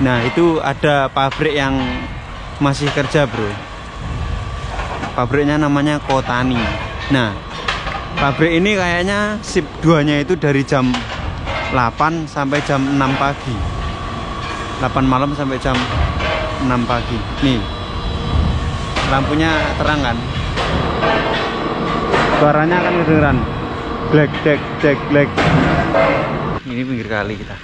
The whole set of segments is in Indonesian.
Nah itu ada pabrik yang masih kerja bro. Pabriknya namanya Kotani. Nah pabrik ini kayaknya shift 2 nya itu dari jam 8 sampai jam 6 pagi, 8 malam sampai jam 6 pagi. Nih lampunya terang kan, suaranya kan kedengeran black black black black. Ini pinggir kali kita,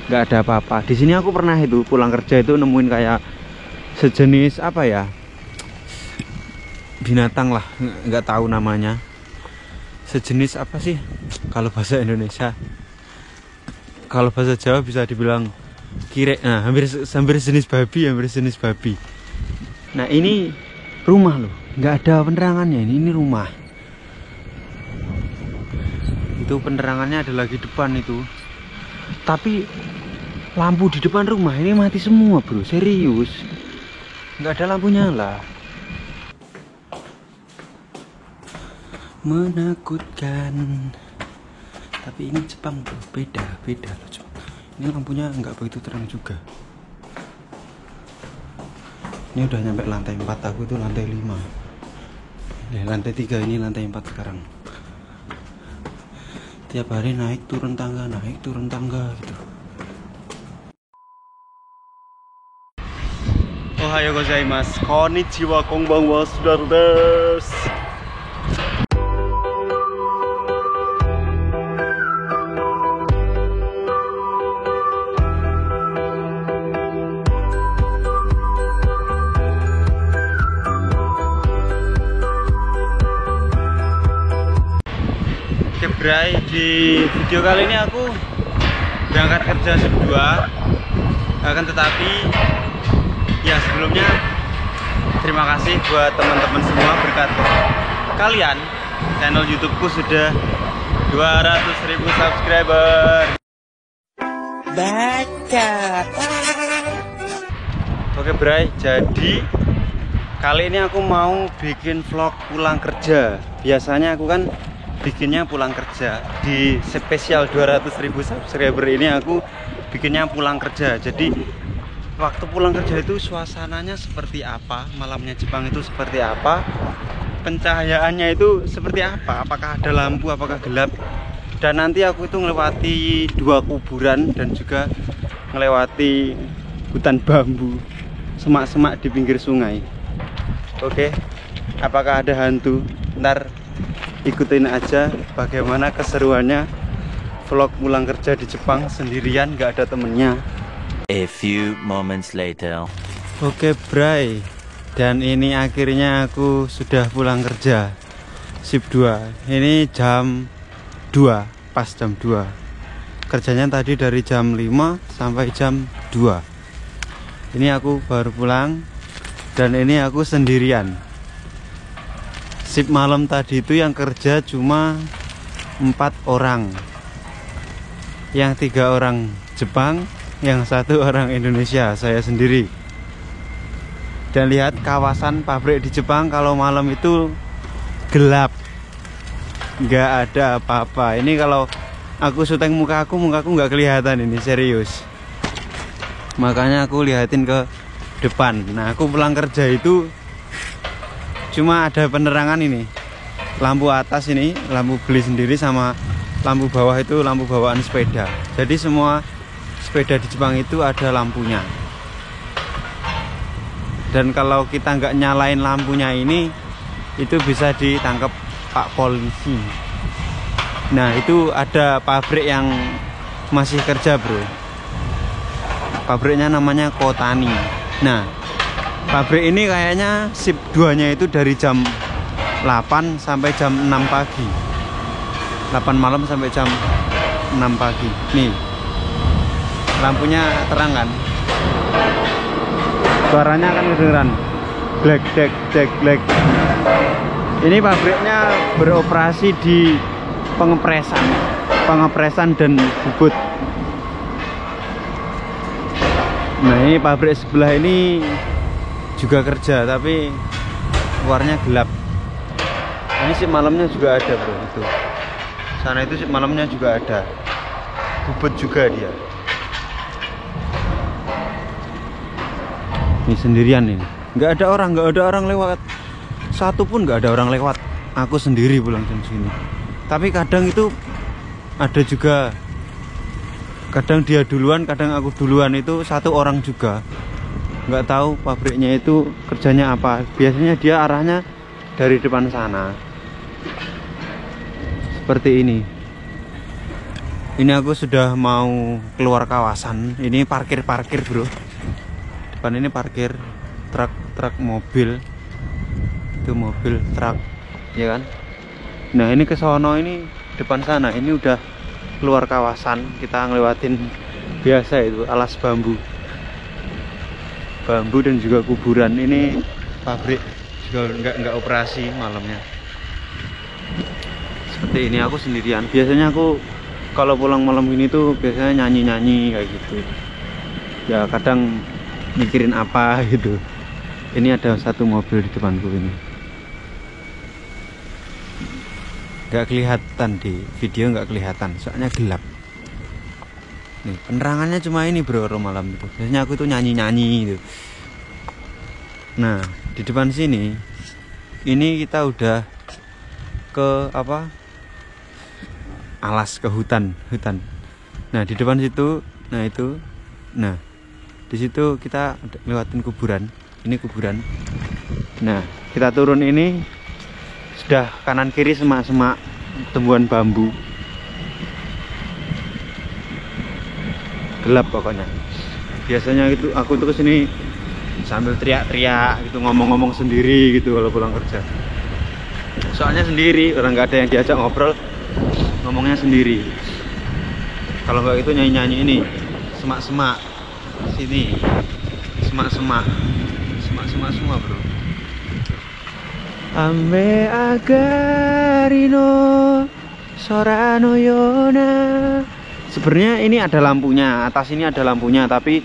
nggak ada apa-apa di sini. Aku pernah itu pulang kerja itu nemuin kayak sejenis apa ya, binatang lah, nggak tahu namanya, sejenis apa sih kalau bahasa Indonesia. Kalau bahasa Jawa bisa dibilang kirek. Nah hampir sejenis babi, hampir sejenis babi. Nah ini rumah loh, nggak ada penerangannya. Ini rumah. Itu penerangannya ada lagi depan itu, tapi lampu di depan rumah ini mati semua bro, serius. Nggak ada lampu nyala. Menakutkan. Tapi ini Jepang bro, beda loh Jepang. Ini lampunya nggak begitu terang juga. Ini udah nyampe lantai 4, aku itu lantai 5. Lantai 3, ini lantai 4 sekarang. Tiap hari naik turun tangga gitu. Ohayo gozaimasu. Konnichiwa, konbanwa, sudaru desu. Bray, di video kali ini aku berangkat kerja shift 2. Akan tetapi ya sebelumnya terima kasih buat teman-teman semua, berkat kalian channel YouTubeku sudah 200.000 subscriber. Baca. Oke Bray, jadi kali ini aku mau bikin vlog pulang kerja. Biasanya aku kan bikinnya pulang kerja. Di spesial 200.000 subscriber ini aku bikinnya pulang kerja. Jadi waktu pulang kerja itu suasananya seperti apa, malamnya Jepang itu seperti apa, pencahayaannya itu seperti apa, apakah ada lampu, apakah gelap. Dan nanti aku itu melewati 2 kuburan dan juga melewati hutan bambu, semak-semak di pinggir sungai. Oke, apakah ada hantu? Ntar ikutin aja bagaimana keseruannya vlog pulang kerja di Jepang sendirian, gak ada temennya. A few moments later. Oke Bray, dan ini akhirnya aku sudah pulang kerja shift 2. Ini jam 2, pas jam 2. Kerjanya tadi dari jam 5 sampai jam 2. Ini aku baru pulang dan ini aku sendirian. Shift malam tadi itu yang kerja cuma 4 orang, yang 3 orang Jepang, yang 1 orang Indonesia, saya sendiri. Dan lihat kawasan pabrik di Jepang kalau malam itu gelap, nggak ada apa-apa. Ini kalau aku syuting mukaku nggak kelihatan, ini serius. Makanya aku lihatin ke depan. Nah aku pulang kerja itu cuma ada penerangan ini, lampu atas ini, lampu beli sendiri, sama lampu bawah itu lampu bawaan sepeda. Jadi semua sepeda di Jepang itu ada lampunya. Dan kalau kita nggak nyalain lampunya ini, itu bisa ditangkap Pak Polisi. Nah itu ada pabrik yang masih kerja bro. Pabriknya namanya Kotani. Nah pabrik ini kayaknya shift 2 nya itu dari jam 8 sampai jam 6 pagi, 8 malam sampai jam 6 pagi. Nih lampunya terang kan, suaranya kan kedengeran black black black black. Ini pabriknya beroperasi di pengepresan dan bubut. Nah ini pabrik sebelah ini juga kerja, tapi luarnya gelap. Ini sih malamnya juga ada bro, itu sana itu sih malamnya juga ada, bubut juga dia. Ini sendirian ini, nggak ada orang lewat, satu pun nggak ada orang lewat. Aku sendiri pulang jam segini. Tapi kadang itu ada juga, kadang dia duluan, kadang aku duluan, itu satu orang juga. Nggak tahu pabriknya itu kerjanya apa. Biasanya dia arahnya dari depan sana. Seperti ini. Ini aku sudah mau keluar kawasan. Ini parkir bro. Depan ini parkir truk mobil. Itu mobil truk, ya kan? Nah ini ke sono, ini depan sana. Ini udah keluar kawasan. Kita ngelewatin biasa itu alas bambu dan juga kuburan. Ini pabrik juga nggak operasi malamnya. Seperti ini, aku sendirian. Biasanya aku kalau pulang malam ini tuh biasanya nyanyi kayak gitu ya, kadang mikirin apa gitu. Ini ada satu mobil di depanku ini, nggak kelihatan di video, nggak kelihatan soalnya gelap. Nih penerangannya cuma ini bro, malam itu biasanya aku tuh nyanyi gitu. Nah di depan sini ini kita udah ke apa, alas, ke hutan. Nah di depan situ, nah itu, nah di situ kita lewatin kuburan. Ini kuburan. Nah kita turun ini sudah kanan kiri semak-semak tumbuhan bambu. Gelap pokoknya. Biasanya itu aku tuh kesini sambil teriak-teriak gitu, ngomong-ngomong sendiri gitu kalau pulang kerja. Soalnya sendiri, orang nggak ada yang diajak ngobrol, ngomongnya sendiri. Kalau nggak itu nyanyi-nyanyi ini, semak-semak sini, semak-semak semua bro. Ambe agarino sorano yona. Sebenarnya ini ada lampunya, atas ini ada lampunya, tapi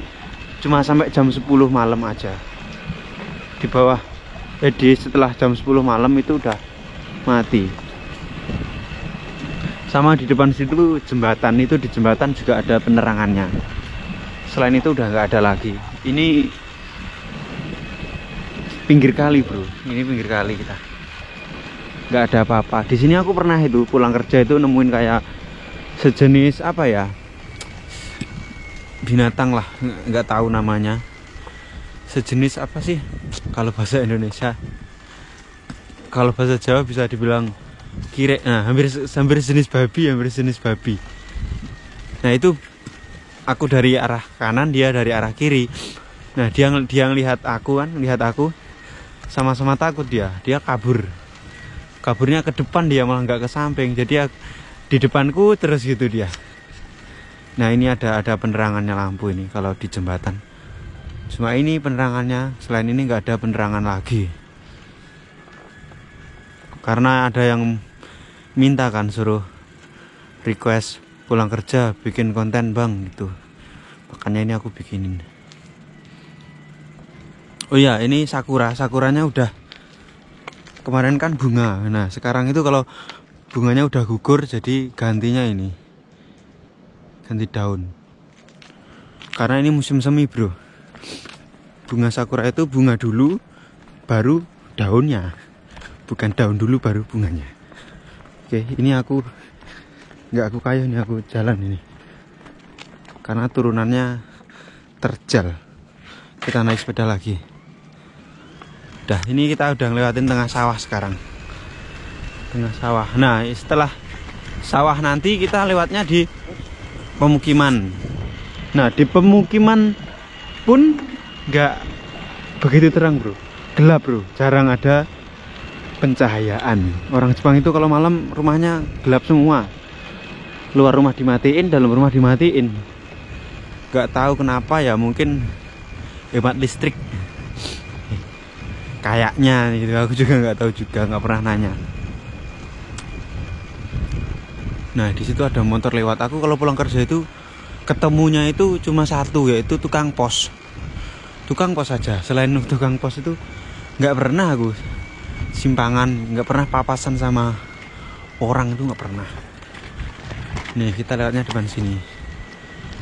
cuma sampai jam 10 malam aja. Di bawah, setelah jam 10 malam itu udah mati. Sama di depan situ jembatan, itu di jembatan juga ada penerangannya. Selain itu udah nggak ada lagi. Ini pinggir kali bro, ini pinggir kali kita. Nggak ada apa-apa. Di sini aku pernah itu pulang kerja itu nemuin kayak sejenis apa ya, binatang lah, nggak tahu namanya. Sejenis apa sih kalau bahasa Indonesia? Kalau bahasa Jawa bisa dibilang kirek. Nah hampir jenis babi. Nah itu aku dari arah kanan, dia dari arah kiri. Nah dia ngelihat aku kan, sama-sama takut. Dia kaburnya ke depan, dia malah nggak ke samping. Jadi di depanku terus gitu dia. Nah ini ada penerangannya lampu ini kalau di jembatan. Cuma ini penerangannya, selain ini nggak ada penerangan lagi. Karena ada yang minta kan, suruh request pulang kerja bikin konten bang gitu. Makanya ini aku bikinin. Oh iya, ini sakuranya udah, kemarin kan bunga. Nah sekarang itu kalau bunganya udah gugur, jadi gantinya ini, ganti daun. Karena ini musim semi bro. Bunga sakura itu bunga dulu baru daunnya, bukan daun dulu baru bunganya. Oke, ini nggak aku kayu, ini aku jalan ini karena turunannya terjal. Kita naik sepeda lagi. Udah, ini kita udah ngelewatin tengah sawah sekarang. Tengah sawah. Nah setelah sawah nanti kita lewatnya di pemukiman. Nah di pemukiman pun nggak begitu terang bro, gelap bro, jarang ada pencahayaan. Orang Jepang itu kalau malam rumahnya gelap semua, luar rumah dimatiin, dalam rumah dimatiin. Nggak tahu kenapa ya, mungkin hemat listrik kayaknya gitu. Aku juga nggak tahu juga, nggak pernah nanya. Nah di situ ada motor lewat. Aku kalau pulang kerja itu ketemunya itu cuma satu, yaitu tukang pos aja. Selain tukang pos itu nggak pernah aku simpangan, nggak pernah papasan sama orang, itu nggak pernah. Nih kita lewatnya depan sini.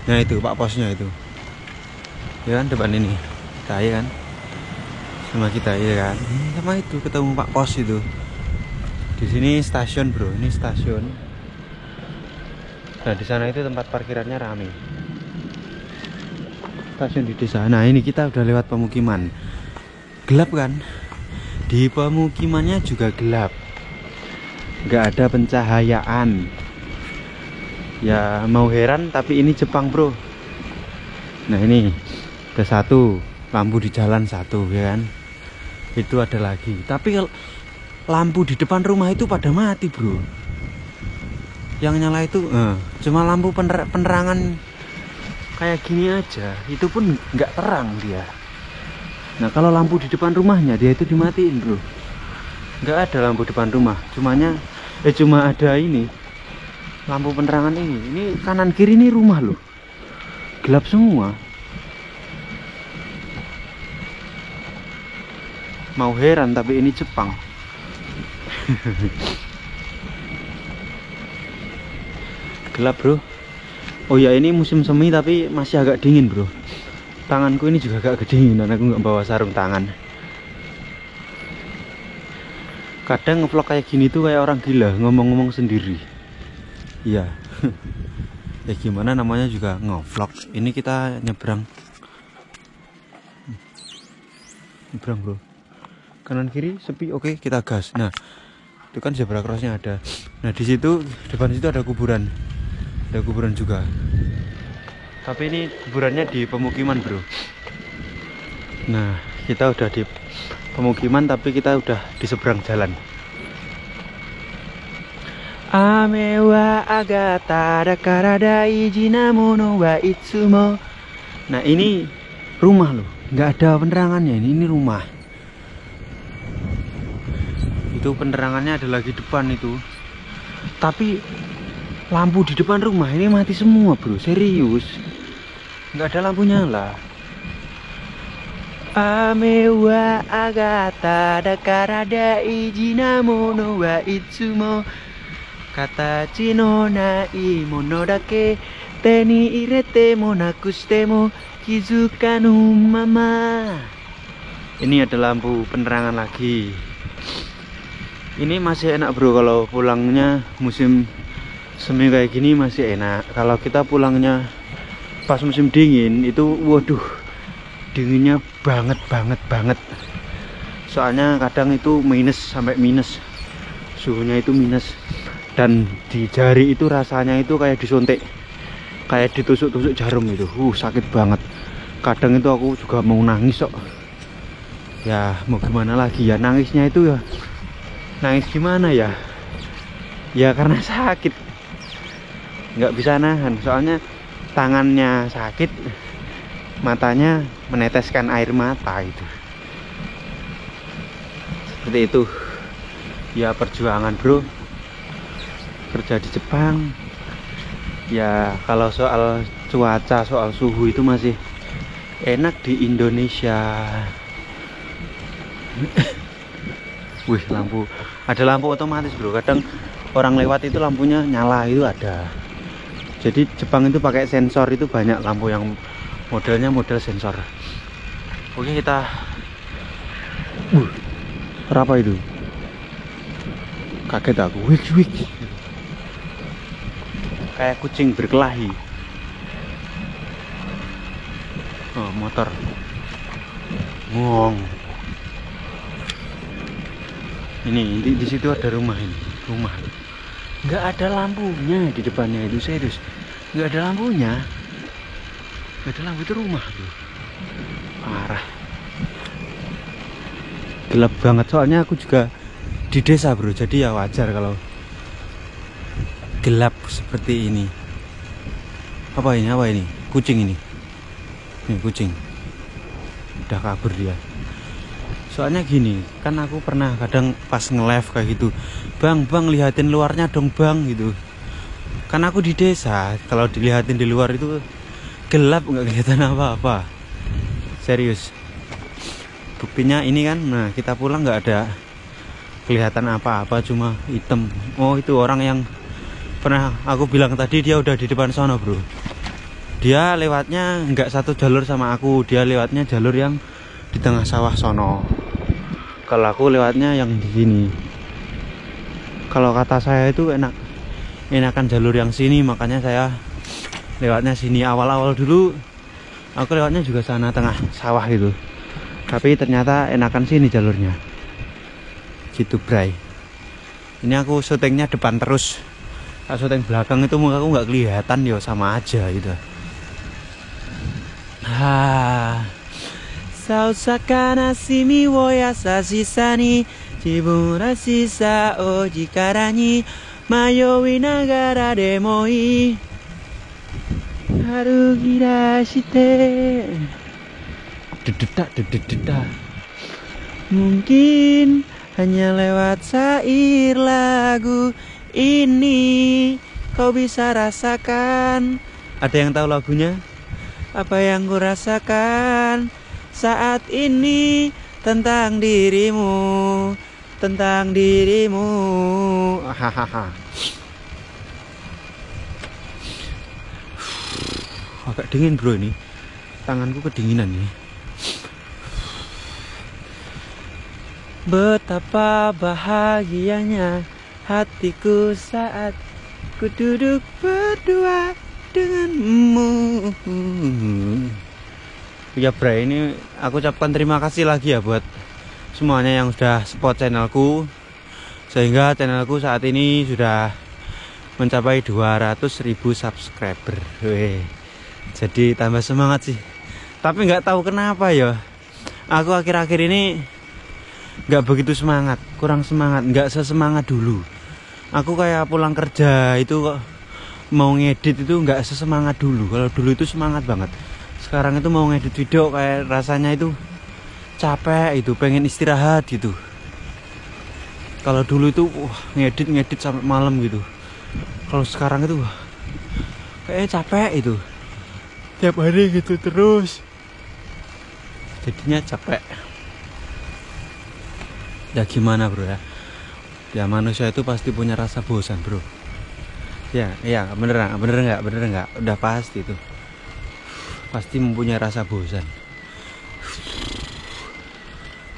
Nah itu pak posnya itu, ya kan, depan ini. Kayak kan sama kita ya kan. Sama itu ketemu Pak Pos itu. Di sini stasiun bro, ini stasiun. Nah di sana itu tempat parkirannya rame. Stasiun di desa. Nah ini kita udah lewat pemukiman. Gelap kan? Di pemukimannya juga gelap. Nggak ada pencahayaan. Ya mau heran tapi ini Jepang bro. Nah ini ada satu lampu di jalan satu ya kan. Itu ada lagi. Tapi kalau lampu di depan rumah itu pada mati bro. Yang nyala itu cuma lampu penerangan kayak gini aja. Itu pun nggak terang dia. Nah kalau lampu di depan rumahnya dia itu dimatiin bro. Nggak ada lampu depan rumah. Cuma ada ini lampu penerangan ini. Ini kanan kiri ini rumah loh. Gelap semua. Mau heran tapi ini Jepang. Gelap bro. Oh ya ini musim semi tapi masih agak dingin bro. Tanganku ini juga agak kedinginan. Aku nggak bawa sarung tangan. Kadang ngevlog kayak gini tuh kayak orang gila, ngomong-ngomong sendiri. Iya. Ya gimana namanya juga ngevlog. Ini kita nyebrang. Nyebrang bro. Kanan kiri sepi, oke kita gas. Nah itu kan zebra crossnya ada. Nah di situ depan situ ada kuburan juga, tapi ini kuburannya di pemukiman bro. Nah kita udah di pemukiman tapi kita udah di seberang jalan. Ame wa agata dakara daiji na mono wa itsumo. Nah ini rumah loh, nggak ada penerangannya. Ini rumah. Itu penerangannya ada lagi depan itu, tapi lampu di depan rumah ini mati semua bro, serius nggak ada lampu nyala. Ame wa agata dakara daiji na mono wa itsumo katachi no nai mono dake te ni irete mo nakushite mo kizukanu mama. Ini ada lampu penerangan lagi. Ini masih enak bro, kalau pulangnya musim semi kayak gini masih enak. Kalau kita pulangnya pas musim dingin itu waduh, dinginnya banget. Soalnya kadang itu minus sampai minus. Suhunya itu minus. Dan di jari itu rasanya itu kayak disuntik, kayak ditusuk-tusuk jarum itu. Sakit banget. Kadang itu aku juga mau nangis kok. Ya mau gimana lagi ya, nangisnya itu ya. Nangis gimana ya? Ya karena sakit, nggak bisa nahan. Soalnya tangannya sakit, matanya meneteskan air mata itu. Seperti itu. Ya perjuangan bro. Kerja di Jepang. Ya kalau soal cuaca, soal suhu itu masih enak di Indonesia. Wih lampu, ada lampu otomatis bro. Kadang orang lewat itu lampunya nyala itu ada. Jadi Jepang itu pakai sensor, itu banyak lampu yang modelnya model sensor. Oke kita apa itu? Kaget aku. Wik. Kayak kucing berkelahi. Oh motor ngong. Ini di situ ada rumah. Nggak ada lampunya di depannya itu, serius nggak ada lampunya. Nggak ada lampu, itu rumah tuh. Parah, gelap banget. Soalnya aku juga di desa bro, jadi ya wajar kalau gelap seperti ini. Apa ini? Kucing ini kucing udah kabur dia. Soalnya gini, kan aku pernah kadang pas nge-live kayak gitu, bang lihatin luarnya dong bang gitu. Kan aku di desa, kalau dilihatin di luar itu gelap, nggak kelihatan apa-apa. Serius. Buktinya ini kan, nah kita pulang nggak ada kelihatan apa-apa, cuma hitam. Oh itu orang yang pernah aku bilang tadi, dia udah di depan sono bro. Dia lewatnya nggak satu jalur sama aku, dia lewatnya jalur yang di tengah sawah sono. Kalau aku lewatnya yang di sini. Kalau kata saya itu enakan jalur yang sini, makanya saya lewatnya sini. Awal-awal dulu aku lewatnya juga sana tengah sawah gitu, tapi ternyata enakan sini jalurnya gitu, Bray. Ini aku syutingnya depan terus. Kalau syuting belakang itu mukaku nggak kelihatan, ya sama aja gitu. Sausakana shimi wo yasashi sa ni jibun rashi sa o jikara ni mayoi nagara demo ii harugi dashite dededa. Mungkin hanya lewat syair lagu ini kau bisa rasakan. Ada yang tahu lagunya? Apa yang ku rasakan saat ini tentang dirimu, tentang dirimu. Hahaha. Agak dingin bro ini, tanganku kedinginan nih. Betapa bahagianya hatiku saat ku duduk berdua denganmu. Ya Bray, ini aku ucapkan terima kasih lagi ya buat semuanya yang sudah support channelku, sehingga channelku saat ini sudah mencapai 200.000 subscriber. Jadi tambah semangat sih. Tapi nggak tahu kenapa ya, aku akhir-akhir ini nggak begitu semangat, kurang semangat, nggak sesemangat dulu. Aku kayak pulang kerja itu kok mau ngedit itu nggak sesemangat dulu. Kalau dulu itu semangat banget. Sekarang itu mau ngedit video kayak rasanya itu capek, itu pengen istirahat gitu. Kalau dulu itu ngedit sampai malam gitu. Kalau sekarang itu kayaknya capek itu, tiap hari gitu terus, jadinya capek. Ya gimana bro ya, ya manusia itu pasti punya rasa bosan bro. Ya iya, bener nggak, udah pasti itu, pasti mempunyai rasa bosan.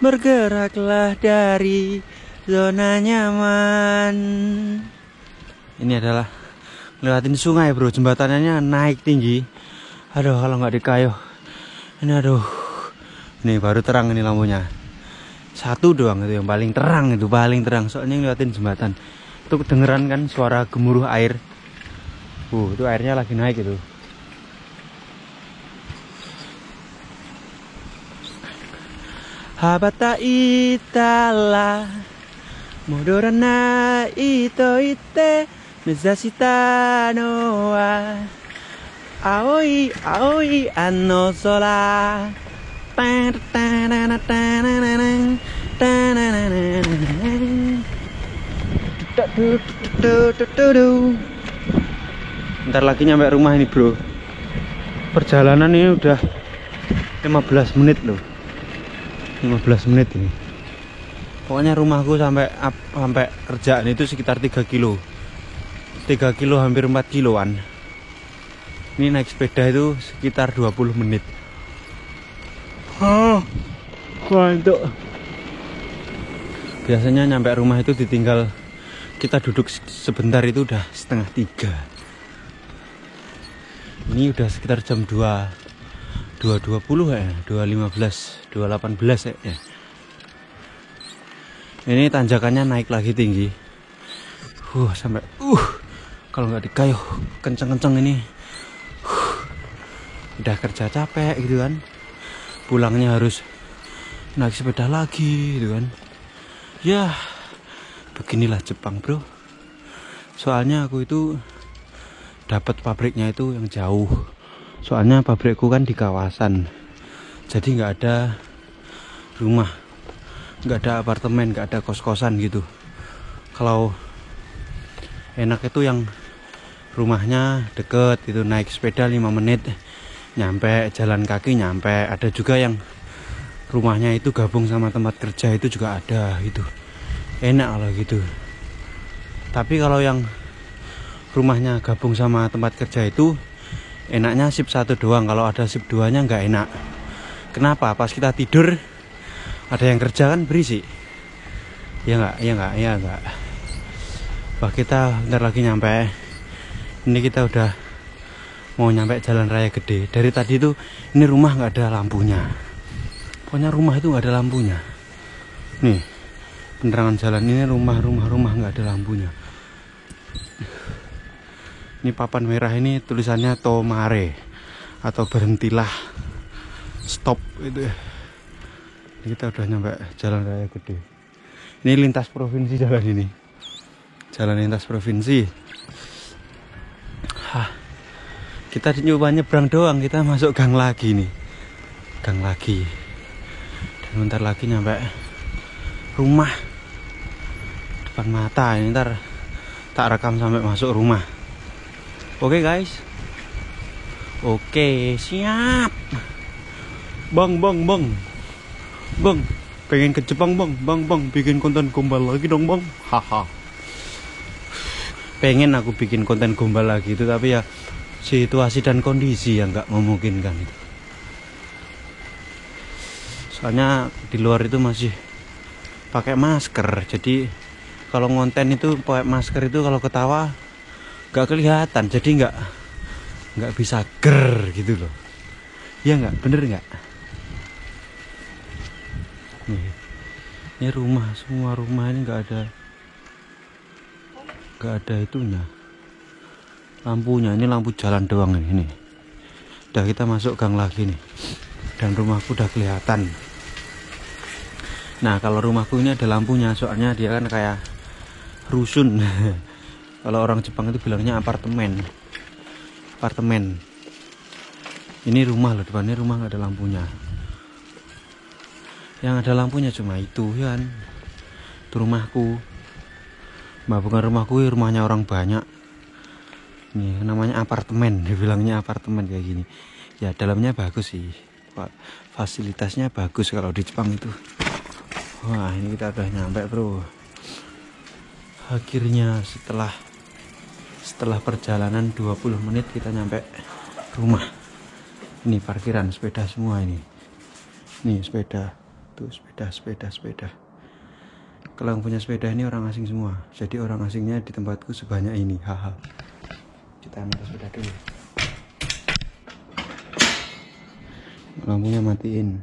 Bergeraklah dari zona nyaman. Ini adalah lewatin sungai bro, jembatannya naik tinggi. Aduh, kalau nggak dikayuh ini, aduh, ini baru terang ini lampunya. Satu doang itu yang paling terang, itu paling terang, soalnya yang lewatin jembatan. Itu kedengeran kan suara gemuruh air. Itu airnya lagi naik itu. Habata itala modorana ito ite mezashita no wa aoi aoi ano sora. Bentar lagi nyampe rumah ini bro. Perjalanan ini udah 15 menit loh, 15 menit ini. Pokoknya rumahku sampai kerjaan itu sekitar 3 kilo, 3 kilo hampir 4 kiloan. Ini naik sepeda itu sekitar 20 menit. Ngantuk. Biasanya nyampe rumah itu ditinggal kita duduk sebentar itu udah setengah 3. Ini udah sekitar jam 2.20 ya, 2.15, 2.18 ya. Ini tanjakannya naik lagi tinggi. Sampai kalau nggak dikayuh kenceng-kenceng ini. Udah kerja capek gitu kan. Pulangnya harus naik sepeda lagi gitu kan. Ya, beginilah Jepang bro. Soalnya aku itu dapat pabriknya itu yang jauh. Soalnya pabrikku kan di kawasan, jadi nggak ada rumah, nggak ada apartemen, nggak ada kos-kosan gitu. Kalau enak itu yang rumahnya deket itu, naik sepeda 5 menit nyampe, jalan kaki nyampe. Ada juga yang rumahnya itu gabung sama tempat kerja, itu juga ada gitu, enak kalau gitu. Tapi kalau yang rumahnya gabung sama tempat kerja itu enaknya shift 1 doang. Kalau ada shift 2 nya nggak enak. Kenapa? Pas kita tidur ada yang kerja kan berisik. Iya enggak. Wah, kita bentar lagi nyampe. Ini kita udah mau nyampe jalan raya gede. Dari tadi tuh ini rumah nggak ada lampunya. Pokoknya rumah itu nggak ada lampunya. Nih, penerangan jalan ini rumah nggak ada lampunya. Ini papan merah ini tulisannya Tomare atau berhentilah, stop itu ya. Ini kita udah nyampe jalan raya gede. Ini lintas provinsi jalan ini. Jalan lintas provinsi. Kita nyoba nyebrang doang, kita masuk gang lagi nih. Gang lagi. Dan bentar lagi nyampe rumah. Depan mata ini, ntar tak rekam sampai masuk rumah. Oke guys. Oke, siap. Bang. Pengen ke Jepang bang, bikin konten gombal lagi dong bang. Haha. Pengen aku bikin konten gombal lagi itu, tapi ya situasi dan kondisi yang nggak memungkinkan itu. Soalnya di luar itu masih pakai masker, jadi kalau ngonten itu pakai masker itu kalau ketawa nggak kelihatan, jadi nggak bisa ger gitu loh. Ya nggak, bener nggak? Nih, ini rumah, semua rumah ini nggak ada itunya, lampunya. Ini lampu jalan doang ini. Udah kita masuk gang lagi nih, dan rumahku udah kelihatan. Nah, kalau rumahku ini ada lampunya, soalnya dia kan kayak rusun. Kalau orang Jepang itu bilangnya apartemen. Ini rumah loh, depannya rumah nggak ada lampunya. Yang ada lampunya cuma itu kan. Itu rumahku. Bukan rumahku, rumahnya orang banyak. Ini namanya apartemen, dibilangnya apartemen kayak gini. Ya dalamnya bagus sih, fasilitasnya bagus kalau di Jepang itu. Wah, ini kita udah nyampe bro. Akhirnya setelah perjalanan 20 menit kita nyampe rumah. Ini parkiran sepeda semua ini. Nih sepeda. Tuh sepeda. Kalau yang punya sepeda ini orang asing semua. Jadi orang asingnya di tempatku sebanyak ini. Haha. Kita ambil sepeda dulu. Lampunya matiin.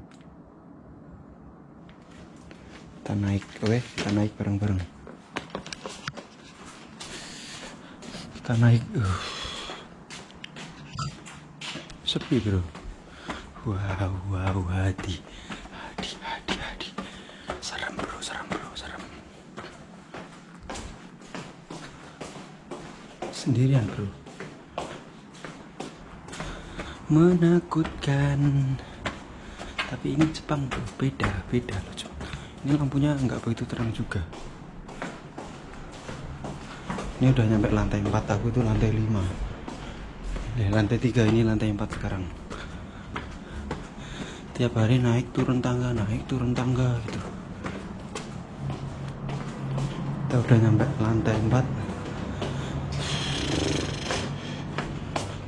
Kita naik, oke? Kita naik bareng-bareng. Kita naik. Sepi bro. Wow, hati. Serem bro. Sendirian bro. Menakutkan. Tapi ini Jepang bro, beda loh Jepang. Ini lampunya nggak begitu terang juga. Ini udah nyampe lantai 4, aku tuh lantai 5. Lantai 3, ini lantai 4 sekarang. Tiap hari naik turun tangga gitu. Kita udah nyampe lantai 4.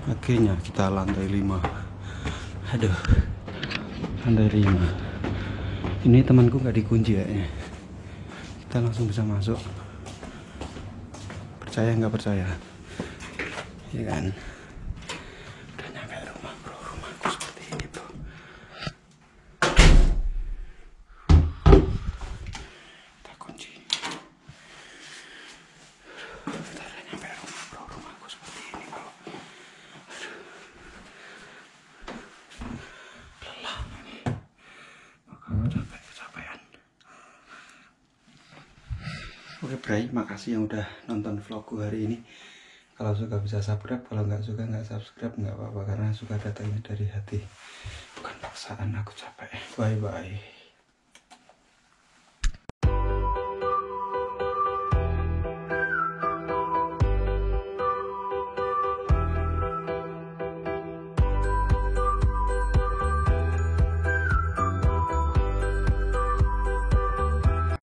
Akhirnya kita lantai 5. Aduh, lantai 5. Ini temanku nggak dikunci kayaknya. Kita langsung bisa masuk. Percaya nggak percaya? Ya kan? Udah nyampe rumah bro. Rumahku seperti ini bro. Kita kunci. Udah nyampe rumah bro. Rumahku seperti ini bro. Lelah ini. Aku kecapean. Oke Bray, makasih yang udah nonton vlogku hari ini. Kalau suka bisa subscribe, kalau nggak suka nggak subscribe nggak apa-apa, karena suka datangnya dari hati, bukan paksaan. Aku capek. Bye bye.